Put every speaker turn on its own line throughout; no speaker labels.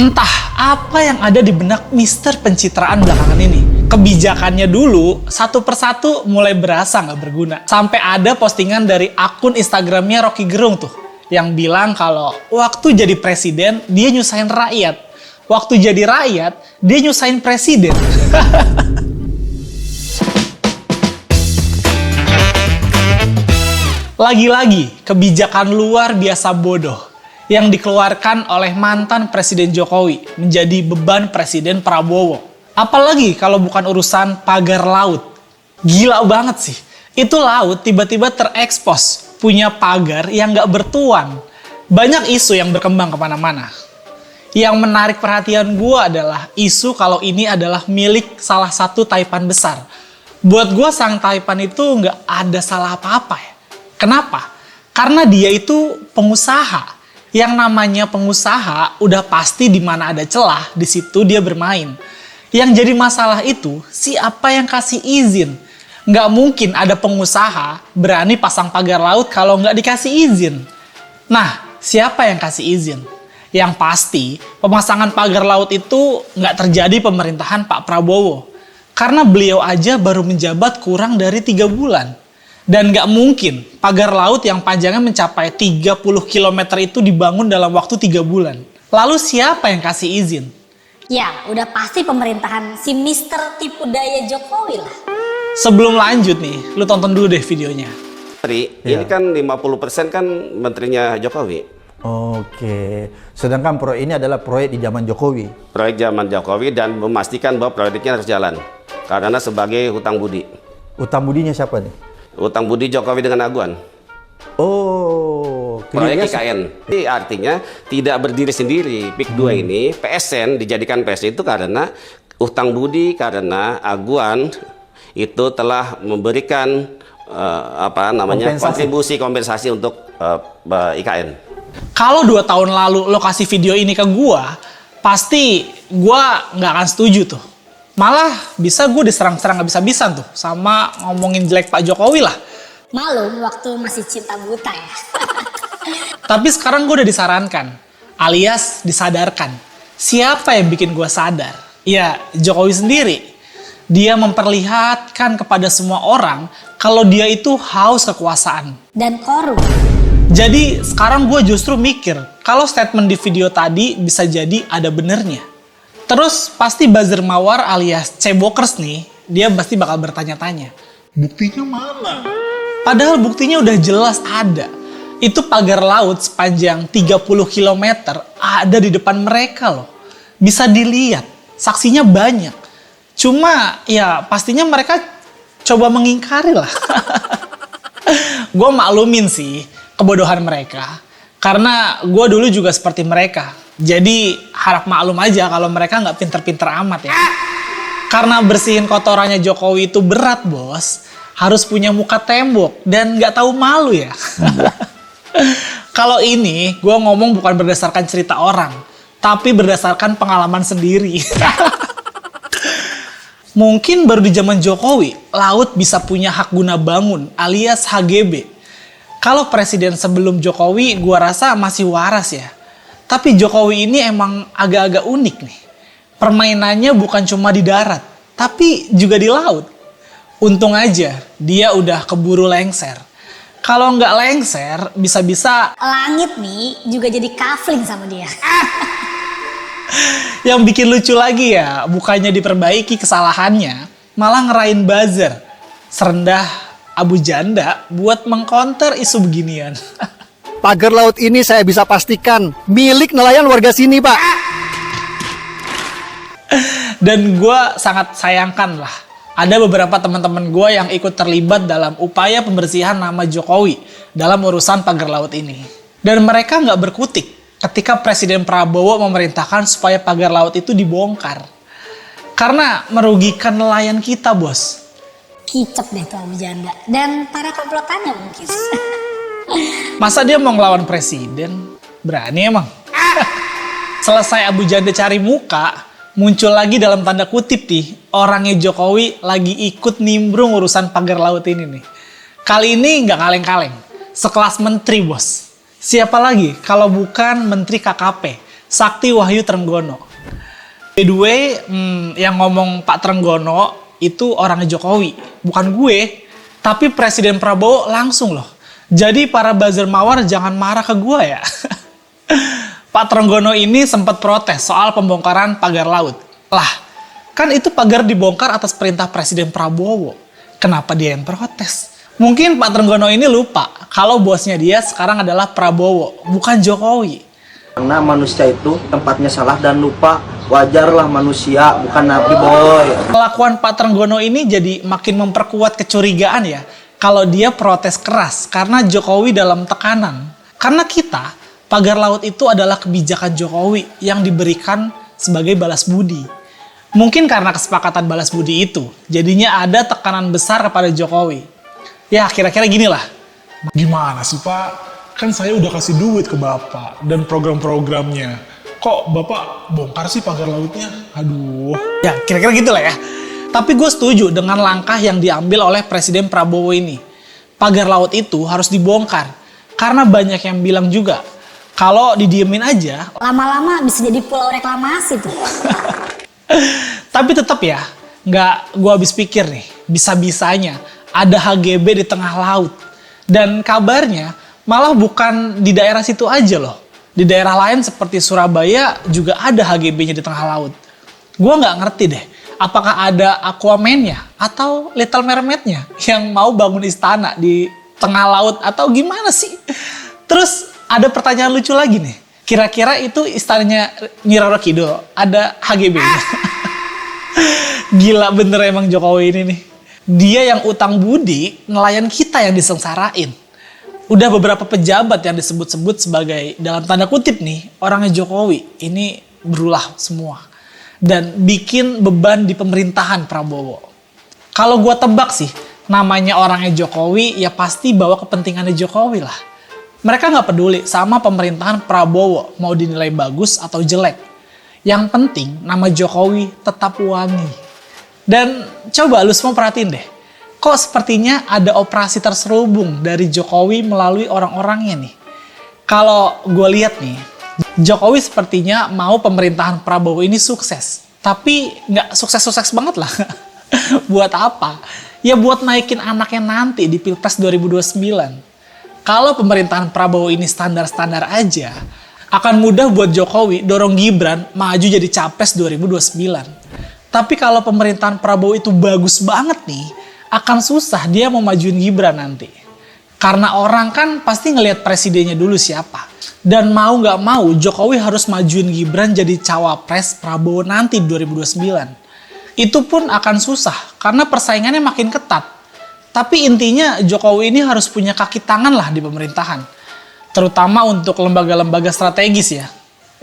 Entah apa yang ada di benak Mister Pencitraan belakangan ini. Kebijakannya dulu satu persatu mulai berasa nggak berguna. Sampai ada postingan dari akun Instagramnya Rocky Gerung tuh, yang bilang kalau waktu jadi presiden dia nyusahin rakyat. Waktu jadi rakyat dia nyusahin presiden. Lagi-lagi kebijakan luar biasa bodoh yang dikeluarkan oleh mantan Presiden Jokowi menjadi beban Presiden Prabowo. Apalagi kalau bukan urusan pagar laut. Gila banget sih. Itu laut tiba-tiba terekspos punya pagar yang gak bertuan. Banyak isu yang berkembang kemana-mana. Yang menarik perhatian gue adalah isu kalau ini adalah milik salah satu taipan besar. Buat gue sang taipan itu gak ada salah apa-apa ya. Kenapa? Karena dia itu pengusaha. Yang namanya pengusaha udah pasti di mana ada celah, di situ dia bermain. Yang jadi masalah itu siapa yang kasih izin. Nggak mungkin ada pengusaha berani pasang pagar laut kalau nggak dikasih izin. Nah, siapa yang kasih izin? Yang pasti pemasangan pagar laut itu nggak terjadi pemerintahan Pak Prabowo. Karena beliau aja baru menjabat kurang dari 3 bulan. Dan nggak mungkin pagar laut yang panjangnya mencapai 30 km itu dibangun dalam waktu 3 bulan. Lalu siapa yang kasih izin?
Ya, udah pasti pemerintahan si Mister Tipu Daya Jokowi lah.
Sebelum lanjut nih, lu tonton dulu deh videonya.
Ini kan 50% kan menterinya Jokowi.
Oke, sedangkan proyek ini adalah proyek di zaman Jokowi.
Proyek zaman Jokowi dan memastikan bahwa proyeknya harus jalan. Karena sebagai hutang budi.
Utang budinya siapa nih?
Hutang budi Jokowi dengan Aguan.
Oh,
Proyek IKN. Jadi artinya tidak berdiri sendiri. PIK 2 ini, PSN dijadikan PSN itu karena hutang budi, karena Aguan itu telah memberikan kontribusi kompensasi untuk IKN.
Kalau 2 tahun lalu lo kasih video ini ke gua, pasti gua nggak akan setuju tuh. Malah bisa gue diserang-serang habis-habisan tuh sama ngomongin jelek Pak Jokowi lah.
Malu waktu masih cinta buta ya.
Tapi sekarang gue udah disarankan, alias disadarkan. Siapa yang bikin gue sadar? Ya, Jokowi sendiri. Dia memperlihatkan kepada semua orang kalau dia itu haus kekuasaan.
Dan korup.
Jadi sekarang gue justru mikir kalau statement di video tadi bisa jadi ada benernya. Terus pasti buzzer mawar alias cebokers nih, dia pasti bakal bertanya-tanya. Buktinya mana? Padahal buktinya udah jelas ada. Itu pagar laut sepanjang 30 km ada di depan mereka loh. Bisa dilihat, saksinya banyak. Cuma ya pastinya mereka coba mengingkari lah. Gue maklumin sih kebodohan mereka. Karena gue dulu juga seperti mereka. Jadi harap maklum aja kalau mereka nggak pinter-pinter amat ya. Karena bersihin kotorannya Jokowi itu berat bos. Harus punya muka tembok dan nggak tahu malu ya. Kalau ini gue ngomong bukan berdasarkan cerita orang. Tapi berdasarkan pengalaman sendiri. Mungkin baru di zaman Jokowi, laut bisa punya hak guna bangun alias HGB. Kalau presiden sebelum Jokowi gue rasa masih waras ya. Tapi Jokowi ini emang agak-agak unik nih. Permainannya bukan cuma di darat, tapi juga di laut. Untung aja dia udah keburu lengser. Kalau nggak lengser, bisa-bisa
Langit nih juga jadi kafling sama dia.
yang bikin lucu lagi ya, bukannya diperbaiki kesalahannya, malah ngerain buzzer. Serendah Abu Janda buat mengcounter isu beginian.
Pagar laut ini saya bisa pastikan milik nelayan warga sini, Pak.
Dan gue sangat sayangkan lah. Ada beberapa teman-teman gue yang ikut terlibat dalam upaya pembersihan nama Jokowi dalam urusan pagar laut ini. Dan mereka nggak berkutik ketika Presiden Prabowo memerintahkan supaya pagar laut itu dibongkar. Karena merugikan nelayan kita, bos.
Kicep deh tuh Abu Janda. Dan para komplotannya mungkin.
Masa dia mau ngelawan presiden? Berani emang. Selesai Abu Janda cari muka, muncul lagi dalam tanda kutip nih, orangnya Jokowi lagi ikut nimbrung urusan pagar laut ini nih. Kali ini nggak kaleng-kaleng, sekelas menteri bos. Siapa lagi kalau bukan Menteri KKP, Sakti Wahyu Trenggono. By the way, yang ngomong Pak Trenggono itu orangnya Jokowi, bukan gue. Tapi Presiden Prabowo langsung loh. Jadi para buzzer mawar jangan marah ke gue ya. Pak Trenggono ini sempat protes soal pembongkaran pagar laut. Lah, kan itu pagar dibongkar atas perintah Presiden Prabowo. Kenapa dia yang protes? Mungkin Pak Trenggono ini lupa kalau bosnya dia sekarang adalah Prabowo, bukan Jokowi.
Karena manusia itu tempatnya salah dan lupa, wajarlah manusia, bukan nabi boy.
Kelakuan Pak Trenggono ini jadi makin memperkuat kecurigaan ya, kalau dia protes keras karena Jokowi dalam tekanan. Karena kita, pagar laut itu adalah kebijakan Jokowi yang diberikan sebagai balas budi. Mungkin karena kesepakatan balas budi itu, jadinya ada tekanan besar kepada Jokowi. Ya kira-kira gini lah.
Gimana sih Pak? Kan saya udah kasih duit ke Bapak dan program-programnya. Kok Bapak bongkar sih pagar lautnya? Aduh.
Ya kira-kira gitu lah ya. Tapi gue setuju dengan langkah yang diambil oleh Presiden Prabowo ini. Pagar laut itu harus dibongkar. Karena banyak yang bilang juga, kalau didiemin aja,
Lama-lama bisa jadi pulau reklamasi tuh.
tapi tetap ya, nggak gue habis pikir nih, bisa-bisanya ada HGB di tengah laut. Dan kabarnya malah bukan di daerah situ aja loh. Di daerah lain seperti Surabaya juga ada HGB-nya di tengah laut. Gue nggak ngerti deh, apakah ada Aquaman-nya atau Little Mermaid-nya yang mau bangun istana di tengah laut atau gimana sih? Terus ada pertanyaan lucu lagi nih. Kira-kira itu istananya Nyi Roro Kidul ada HGB-nya? Gila bener emang Jokowi ini nih. Dia yang utang budi, nelayan kita yang disengsarain. Udah beberapa pejabat yang disebut-sebut sebagai dalam tanda kutip nih orangnya Jokowi ini berulah semua dan bikin beban di pemerintahan Prabowo. Kalau gue tebak sih namanya orangnya Jokowi ya pasti bawa kepentingannya Jokowi lah. Mereka nggak peduli sama pemerintahan Prabowo mau dinilai bagus atau jelek. Yang penting nama Jokowi tetap wangi. Dan coba lu semua perhatiin deh. Kok sepertinya ada operasi terselubung dari Jokowi melalui orang-orangnya nih. Kalau gue lihat nih, Jokowi sepertinya mau pemerintahan Prabowo ini sukses. Tapi nggak sukses-sukses banget lah. Buat apa? Ya buat naikin anaknya nanti di Pilpres 2029. Kalau pemerintahan Prabowo ini standar-standar aja, akan mudah buat Jokowi dorong Gibran maju jadi capres 2029. Tapi kalau pemerintahan Prabowo itu bagus banget nih, akan susah dia mau majuin Gibran nanti. Karena orang kan pasti ngelihat presidennya dulu siapa. Dan mau nggak mau Jokowi harus majuin Gibran jadi cawapres Prabowo nanti 2029. Itu pun akan susah karena persaingannya makin ketat. Tapi intinya Jokowi ini harus punya kaki tangan lah di pemerintahan. Terutama untuk lembaga-lembaga strategis ya.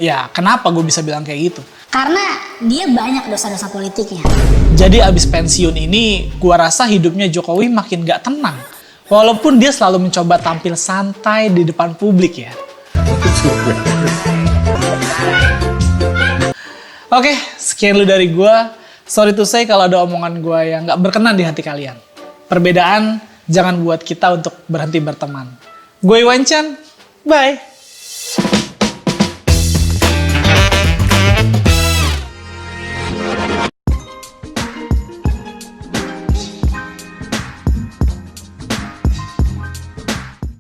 Ya kenapa gue bisa bilang kayak gitu?
Karena dia banyak dosa-dosa politiknya.
Jadi abis pensiun ini, gua rasa hidupnya Jokowi makin gak tenang. Walaupun dia selalu mencoba tampil santai di depan publik ya. Oke, sekian dulu dari gua. Sorry to say kalau ada omongan gua yang gak berkenan di hati kalian. Perbedaan jangan buat kita untuk berhenti berteman. Gue Iwan Chan, bye.